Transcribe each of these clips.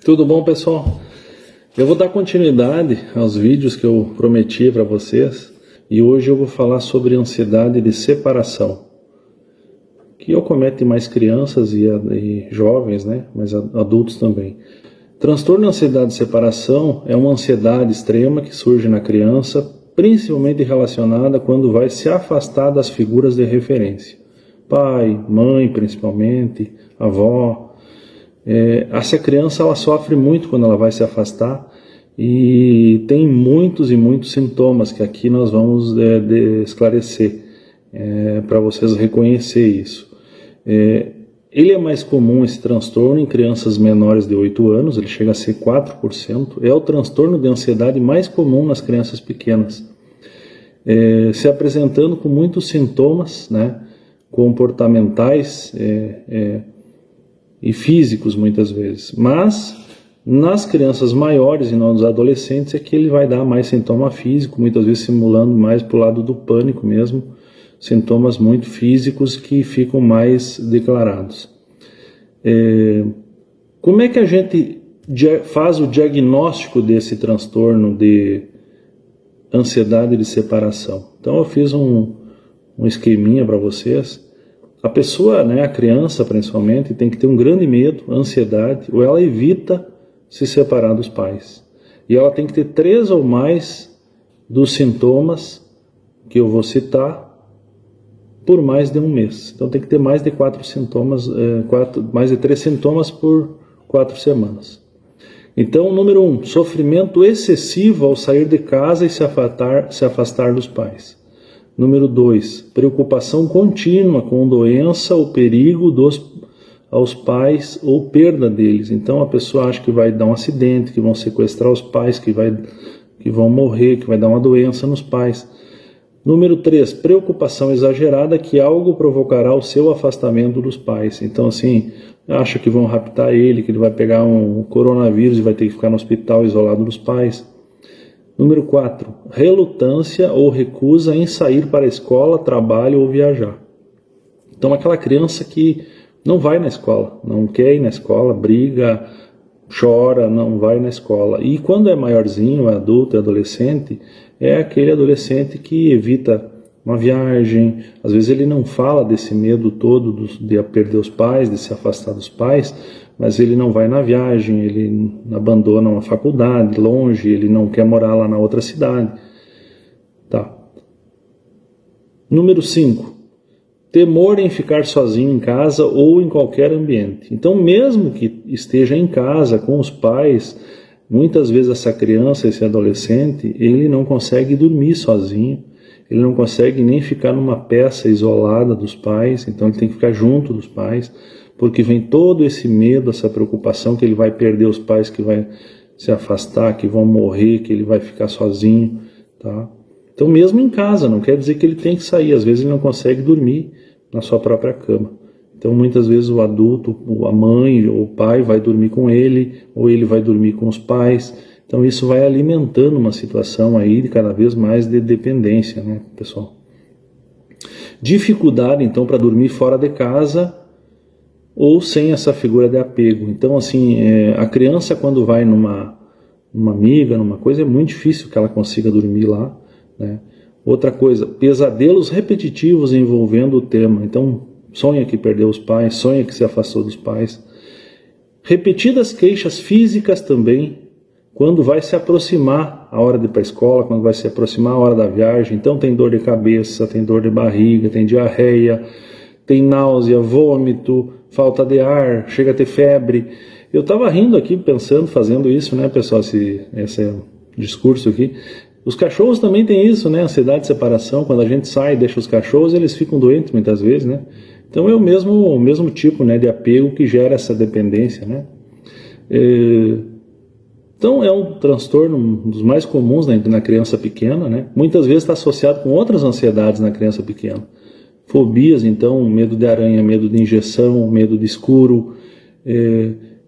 Tudo bom, pessoal? Eu vou dar continuidade aos vídeos que eu prometi para vocês e hoje eu vou falar sobre ansiedade de separação, que acomete mais crianças e jovens, né? Mas adultos também. Transtorno de ansiedade de separação é uma ansiedade extrema que surge na criança, principalmente relacionada quando vai se afastar das figuras de referência. Pai, mãe principalmente, avó. Essa criança ela sofre muito quando ela vai se afastar e tem muitos e muitos sintomas que aqui nós vamos esclarecer para vocês reconhecer isso. Ele é mais comum, esse transtorno, em crianças menores de 8 anos, ele chega a ser 4%. É o transtorno de ansiedade mais comum nas crianças pequenas, se apresentando com muitos sintomas, né, comportamentais e físicos muitas vezes. Mas nas crianças maiores e nos adolescentes é que ele vai dar mais sintoma físico, muitas vezes simulando mais para o lado do pânico mesmo, sintomas muito físicos que ficam mais declarados. Como é que a gente faz o diagnóstico desse transtorno de ansiedade de separação? Então eu fiz um esqueminha para vocês. A pessoa, né, a criança principalmente, tem que ter um grande medo, ansiedade, ou ela evita se separar dos pais. E ela tem que ter 3 ou mais dos sintomas que eu vou citar por mais de um mês. Então tem que ter mais de 4 sintomas, mais de 3 sintomas por 4 semanas. Então, número 1, sofrimento excessivo ao sair de casa e se afastar dos pais. Número 2, preocupação contínua com doença ou perigo aos pais ou perda deles. Então a pessoa acha que vai dar um acidente, que vão sequestrar os pais, que vão morrer, que vai dar uma doença nos pais. Número 3, preocupação exagerada que algo provocará o seu afastamento dos pais. Então assim, acha que vão raptar ele, que ele vai pegar um coronavírus e vai ter que ficar no hospital isolado dos pais. Número 4, relutância ou recusa em sair para a escola, trabalho ou viajar. Então aquela criança que não vai na escola, não quer ir na escola, briga, chora, não vai na escola. E quando é maiorzinho, é adulto, é adolescente, é aquele adolescente que evita uma viagem. Às vezes ele não fala desse medo todo de perder os pais, de se afastar dos pais, mas ele não vai na viagem, ele abandona uma faculdade longe, ele não quer morar lá na outra cidade. Tá. Número 5. Temor em ficar sozinho em casa ou em qualquer ambiente. Então, mesmo que esteja em casa com os pais, muitas vezes essa criança, esse adolescente, ele não consegue dormir sozinho, ele não consegue nem ficar numa peça isolada dos pais, então ele tem que ficar junto dos pais, porque vem todo esse medo, essa preocupação que ele vai perder os pais, que vai se afastar, que vão morrer, que ele vai ficar sozinho, tá? Então mesmo em casa, não quer dizer que ele tem que sair, às vezes ele não consegue dormir na sua própria cama. Então muitas vezes o adulto, a mãe ou o pai vai dormir com ele, ou ele vai dormir com os pais. Então isso vai alimentando uma situação aí de cada vez mais de dependência, né, pessoal? Dificuldade então para dormir fora de casa ou sem essa figura de apego. Então assim, a criança quando vai numa amiga, numa coisa, é muito difícil que ela consiga dormir lá, né? Outra coisa, pesadelos repetitivos envolvendo o tema. Então sonha que perdeu os pais, sonha que se afastou dos pais. Repetidas queixas físicas também, quando vai se aproximar a hora de ir para a escola, quando vai se aproximar a hora da viagem. Então tem dor de cabeça, tem dor de barriga, tem diarreia, tem náusea, vômito, falta de ar, chega a ter febre. Eu estava rindo aqui pensando, fazendo isso, né, pessoal, esse discurso aqui. Os cachorros também têm isso, né, ansiedade de separação. Quando a gente sai e deixa os cachorros, eles ficam doentes muitas vezes, né. Então é o mesmo tipo, né, de apego que gera essa dependência, né. Então é um transtorno, um dos mais comuns na criança pequena, né. Muitas vezes está associado com outras ansiedades na criança pequena. Fobias, então, medo de aranha, medo de injeção, medo de escuro.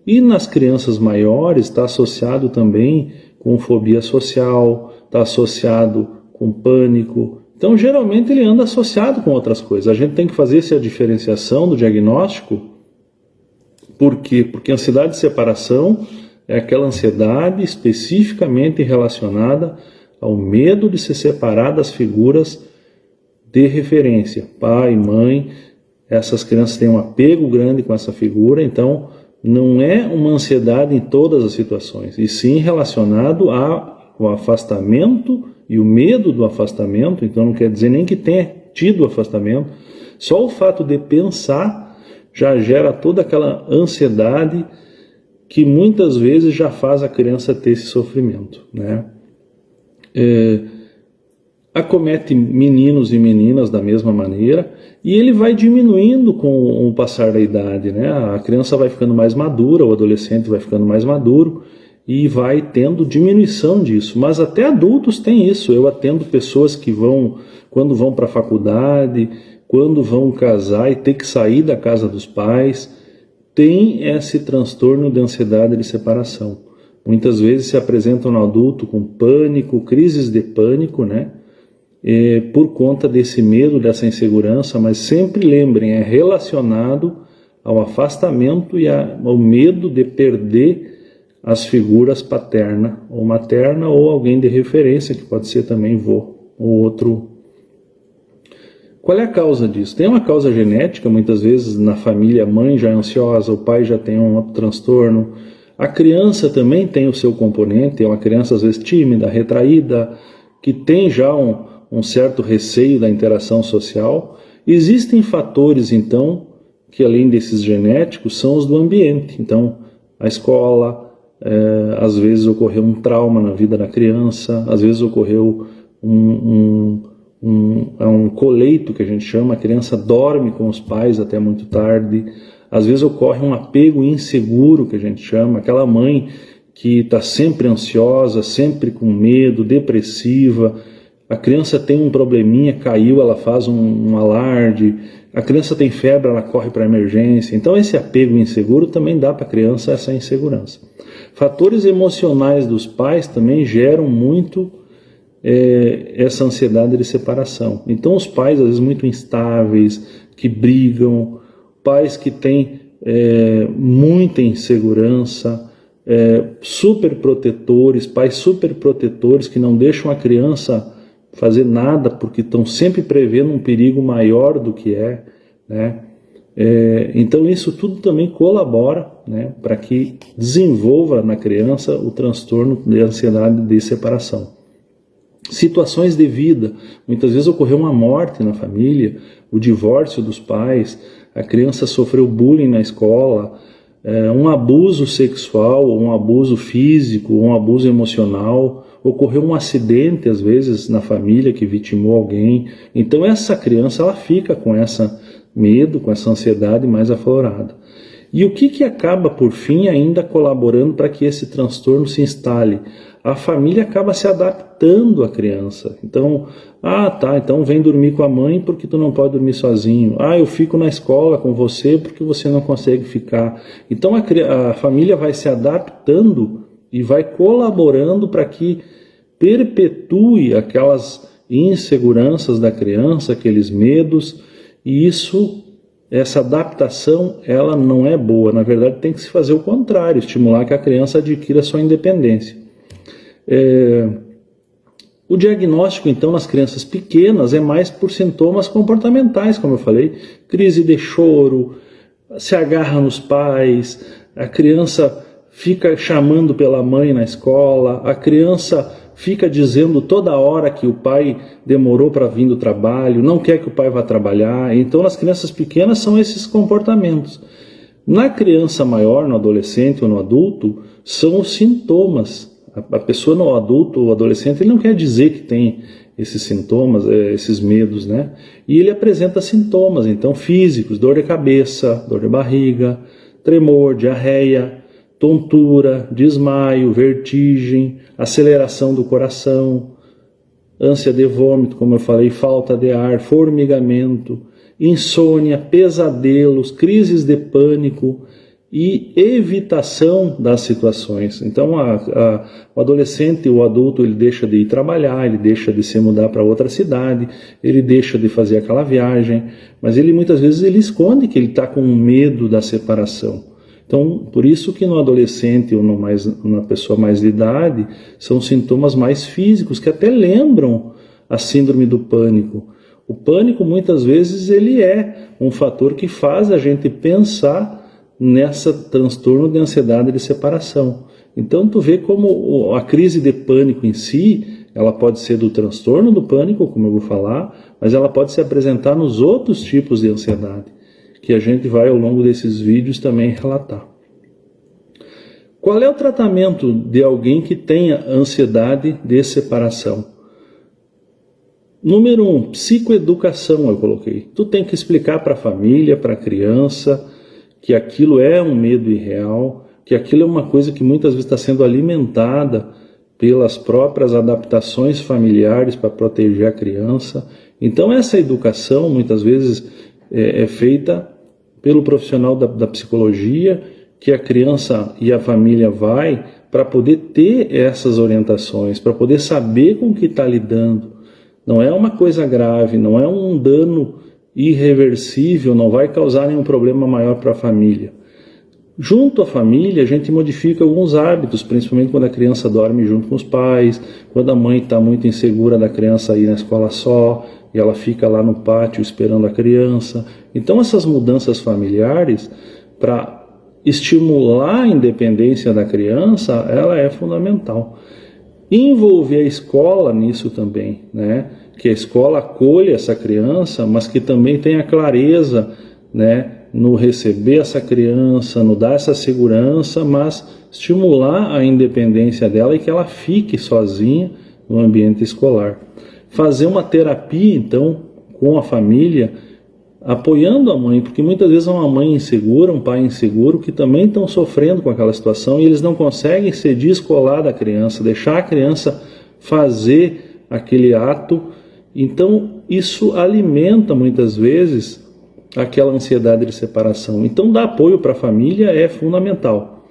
E nas crianças maiores está associado também com fobia social, está associado com pânico. Então, geralmente, ele anda associado com outras coisas. A gente tem que fazer essa diferenciação do diagnóstico. Por quê? Porque a ansiedade de separação é aquela ansiedade especificamente relacionada ao medo de se separar das figuras de referência, pai, mãe. Essas crianças têm um apego grande com essa figura, então não é uma ansiedade em todas as situações, e sim relacionado ao afastamento e o medo do afastamento. Então não quer dizer nem que tenha tido afastamento, só o fato de pensar já gera toda aquela ansiedade que muitas vezes já faz a criança ter esse sofrimento, né? Acomete meninos e meninas da mesma maneira, e ele vai diminuindo com o passar da idade, né? A criança vai ficando mais madura, o adolescente vai ficando mais maduro, e vai tendo diminuição disso. Mas até adultos têm isso. Eu atendo pessoas que quando vão para a faculdade, quando vão casar e ter que sair da casa dos pais, tem esse transtorno de ansiedade de separação. Muitas vezes se apresentam no adulto com pânico, crises de pânico, né? Por conta desse medo, dessa insegurança, mas sempre lembrem, é relacionado ao afastamento e ao medo de perder as figuras paterna ou materna, ou alguém de referência, que pode ser também vô ou outro. Qual é a causa disso? Tem uma causa genética, muitas vezes na família a mãe já é ansiosa, o pai já tem um transtorno, a criança também tem o seu componente, é uma criança às vezes tímida, retraída, que tem já um certo receio da interação social. Existem fatores, então, que além desses genéticos, são os do ambiente. Então, a escola, às vezes ocorreu um trauma na vida da criança, às vezes ocorreu um coleito, que a gente chama, a criança dorme com os pais até muito tarde, às vezes ocorre um apego inseguro, que a gente chama, aquela mãe que está sempre ansiosa, sempre com medo, depressiva. A criança tem um probleminha, caiu, ela faz um alarde. A criança tem febre, ela corre para a emergência. Então esse apego inseguro também dá para a criança essa insegurança. Fatores emocionais dos pais também geram muito essa ansiedade de separação. Então os pais às vezes muito instáveis, que brigam, pais que têm muita insegurança, super protetores, pais super protetores que não deixam a criança fazer nada porque estão sempre prevendo um perigo maior do que né? Então isso tudo também colabora, né, para que desenvolva na criança o transtorno de ansiedade de separação. Situações de vida, muitas vezes ocorreu uma morte na família, o divórcio dos pais, a criança sofreu bullying na escola, um abuso sexual, um abuso físico, um abuso emocional, ocorreu um acidente às vezes na família que vitimou alguém. Então essa criança ela fica com esse medo, com essa ansiedade mais aflorada. E o que acaba por fim ainda colaborando para que esse transtorno se instale? A família acaba se adaptando à criança. Então, então vem dormir com a mãe porque tu não pode dormir sozinho. Eu fico na escola com você porque você não consegue ficar. Então a família vai se adaptando e vai colaborando para que perpetue aquelas inseguranças da criança, aqueles medos, e essa adaptação, ela não é boa. Na verdade, tem que se fazer o contrário, estimular que a criança adquira sua independência. O diagnóstico, então, nas crianças pequenas é mais por sintomas comportamentais, como eu falei, crise de choro, se agarra nos pais, a criança fica chamando pela mãe na escola, a criança fica dizendo toda hora que o pai demorou para vir do trabalho, não quer que o pai vá trabalhar. Então, nas crianças pequenas são esses comportamentos. Na criança maior, no adolescente ou no adulto, são os sintomas. A pessoa, no adulto ou adolescente, ele não quer dizer que tem esses sintomas, esses medos, né? E ele apresenta sintomas, então, físicos, dor de cabeça, dor de barriga, tremor, diarreia, tontura, desmaio, vertigem, aceleração do coração, ânsia de vômito, como eu falei, falta de ar, formigamento, insônia, pesadelos, crises de pânico e evitação das situações. Então o adolescente, o adulto, ele deixa de ir trabalhar, ele deixa de se mudar para outra cidade, ele deixa de fazer aquela viagem, mas ele muitas vezes ele esconde que ele está com medo da separação. Então, por isso que no adolescente ou na pessoa mais de idade, são sintomas mais físicos, que até lembram a síndrome do pânico. O pânico, muitas vezes, ele é um fator que faz a gente pensar nessa transtorno de ansiedade de separação. Então, tu vê como a crise de pânico em si, ela pode ser do transtorno do pânico, como eu vou falar, mas ela pode se apresentar nos outros tipos de ansiedade, que a gente vai ao longo desses vídeos também relatar. Qual é o tratamento de alguém que tenha ansiedade de separação? Número 1, psicoeducação eu coloquei. Tu tem que explicar para a família, para a criança, que aquilo é um medo irreal, que aquilo é uma coisa que muitas vezes está sendo alimentada pelas próprias adaptações familiares para proteger a criança. Então essa educação muitas vezes é feita pelo profissional da psicologia, que a criança e a família vai para poder ter essas orientações, para poder saber com o que está lidando. Não é uma coisa grave, não é um dano irreversível, não vai causar nenhum problema maior para a família. Junto à família, a gente modifica alguns hábitos, principalmente quando a criança dorme junto com os pais, quando a mãe está muito insegura da criança ir na escola só, e ela fica lá no pátio esperando a criança. Então essas mudanças familiares, para estimular a independência da criança, ela é fundamental. Envolver a escola nisso também, né? Que a escola acolha essa criança, mas que também tenha clareza, né, no receber essa criança, no dar essa segurança, mas estimular a independência dela e que ela fique sozinha no ambiente escolar. Fazer uma terapia, então, com a família, apoiando a mãe, porque muitas vezes é uma mãe insegura, um pai inseguro, que também estão sofrendo com aquela situação e eles não conseguem se descolar da criança, deixar a criança fazer aquele ato. Então isso alimenta muitas vezes aquela ansiedade de separação. Então dar apoio para a família é fundamental.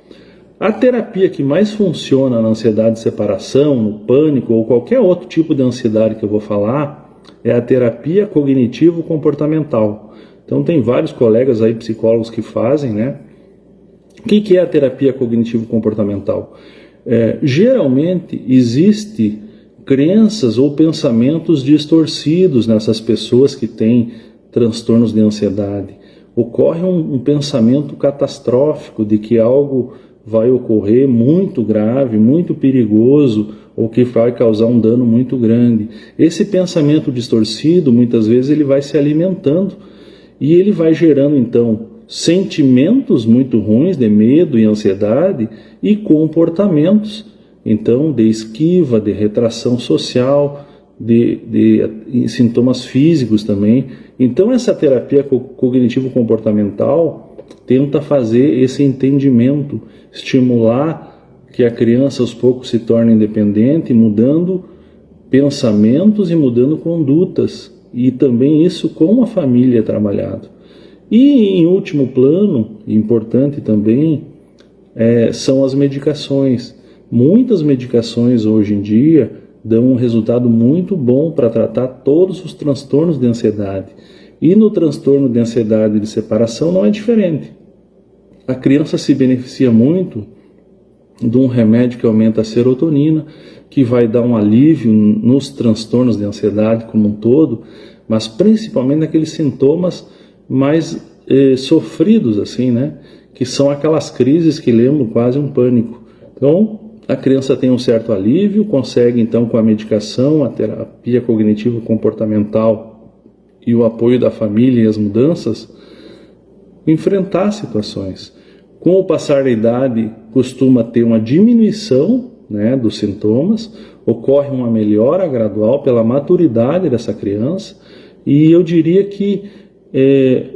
A terapia que mais funciona na ansiedade de separação, no pânico ou qualquer outro tipo de ansiedade que eu vou falar, é a terapia cognitivo-comportamental. Então tem vários colegas aí, psicólogos, que fazem, né? O que é a terapia cognitivo-comportamental? Geralmente existe crenças ou pensamentos distorcidos nessas pessoas que têm transtornos de ansiedade. Ocorre um pensamento catastrófico de que algo vai ocorrer muito grave, muito perigoso, ou que vai causar um dano muito grande. Esse pensamento distorcido, muitas vezes, ele vai se alimentando e ele vai gerando, então, sentimentos muito ruins de medo e ansiedade e comportamentos, então, de esquiva, de retração social, de sintomas físicos também. Então, essa terapia cognitivo-comportamental tenta fazer esse entendimento, estimular que a criança aos poucos se torne independente, mudando pensamentos e mudando condutas, e também isso com a família trabalhado. E em último plano, importante também, são as medicações. Muitas medicações hoje em dia dão um resultado muito bom para tratar todos os transtornos de ansiedade. E no transtorno de ansiedade de separação não é diferente. A criança se beneficia muito de um remédio que aumenta a serotonina, que vai dar um alívio nos transtornos de ansiedade como um todo, mas principalmente naqueles sintomas mais sofridos, assim, né? Que são aquelas crises que lembram quase um pânico. Então, a criança tem um certo alívio, consegue então com a medicação, a terapia cognitivo-comportamental e o apoio da família e as mudanças, enfrentar situações. Com o passar da idade, costuma ter uma diminuição, né, dos sintomas, ocorre uma melhora gradual pela maturidade dessa criança, e eu diria que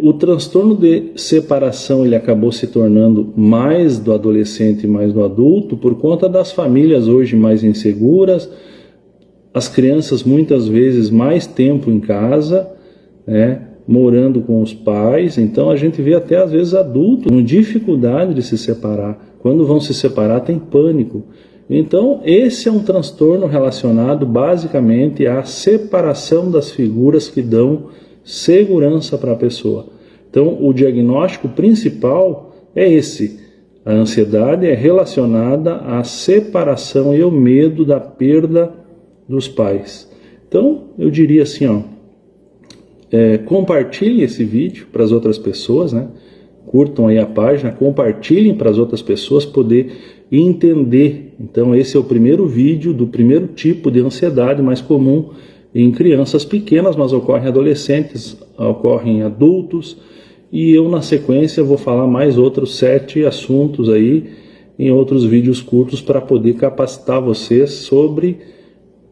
o transtorno de separação ele acabou se tornando mais do adolescente e mais do adulto por conta das famílias hoje mais inseguras, as crianças muitas vezes mais tempo em casa, né, morando com os pais. Então a gente vê até às vezes adultos com dificuldade de se separar. Quando vão se separar tem pânico. Então esse é um transtorno relacionado basicamente à separação das figuras que dão segurança para a pessoa. Então o diagnóstico principal é esse: A ansiedade é relacionada à separação e ao medo da perda dos pais. Então, eu diria assim, ó, compartilhem esse vídeo para as outras pessoas, né? Curtam aí a página, compartilhem para as outras pessoas poder entender. Então, esse é o primeiro vídeo do primeiro tipo de ansiedade mais comum em crianças pequenas, mas ocorre em adolescentes, ocorre em adultos, e eu na sequência vou falar mais outros 7 assuntos aí em outros vídeos curtos para poder capacitar vocês sobre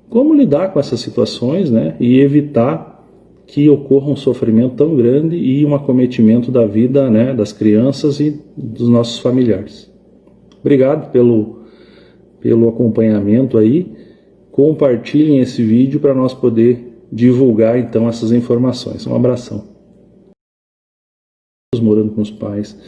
como lidar com essas situações, né, e evitar que ocorra um sofrimento tão grande e um acometimento da vida, né, das crianças e dos nossos familiares. Obrigado pelo acompanhamento aí. Compartilhem esse vídeo para nós poder divulgar então essas informações. Um abração. Morando com os pais,